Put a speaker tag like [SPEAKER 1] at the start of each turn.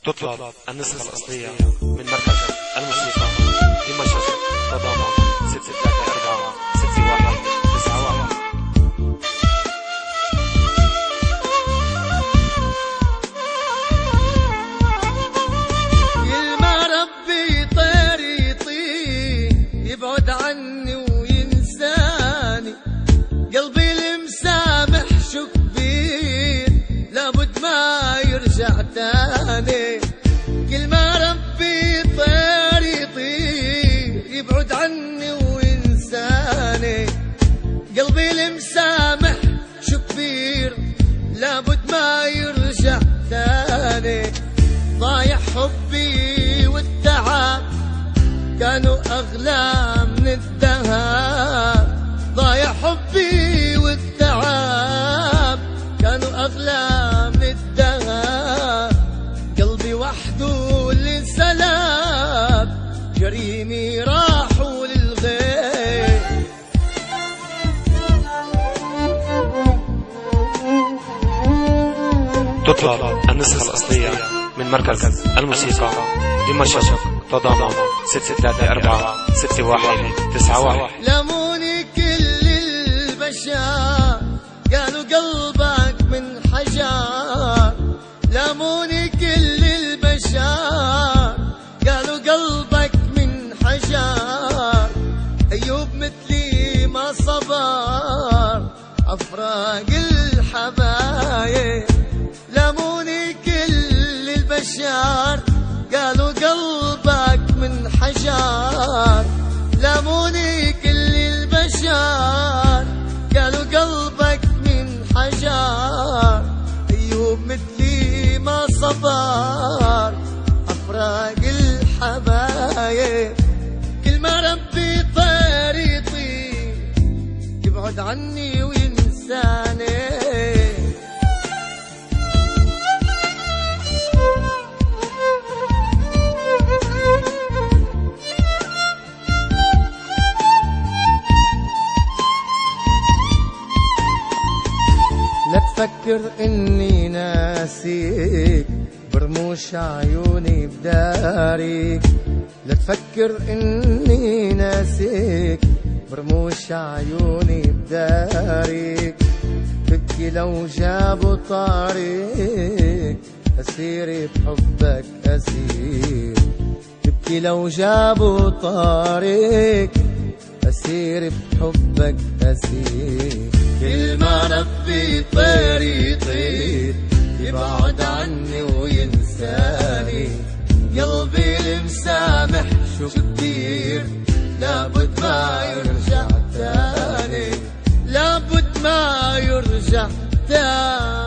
[SPEAKER 1] تطلب النسخة الأصلية من مركز الموسيقى دمشق تضامن 634 6191.
[SPEAKER 2] كل ما ربي طير يطير يبعد عني وينساني، قلبي المسامح شو كبير لابد ما يرجع تاني. كل ما ربي طير يطير يبعد عني وينساني، قلبي المسامح شو كبير لابد ما يرجع تاني. ضايع حبي والتعب كانوا أغلى من الذهب، ضايع حبي والتعب كانوا أغلى من الذهب. قلبي وحده اللي سلاب، جريمي راحوا للغير.
[SPEAKER 1] تطلب النسخة الأصلية من مركز الموسيقى دمشق تضامن 634 6191.
[SPEAKER 2] لموني كل البشر قالوا قلبك من حجر، لموني كل البشر قالوا قلبك من حجر. أيوب مثلي ما صبر أفراق الحبايب، لموني كل البشر قالوا قلبك من حجر، لموني كل البشر قالوا قلبك من حجر. أيوب مثلي ما صبر أفراق الحبايب. كل ما ربي طير يطير يبعد عني وينساني. لا تفكر اني ناسيك برموش عيوني بداريك، لا تفكر اني ناسيك برموش عيوني بداريك. بكي لو جابوا طاريك اسير بحبك اسير، بكي لو جابوا طاريك اسير بحبك اسير. كل ما ربي طير يطير يبعد عني وينساني، قلبي المسامح شو كتير لابد ما يرجع تاني، لابد ما يرجع تاني.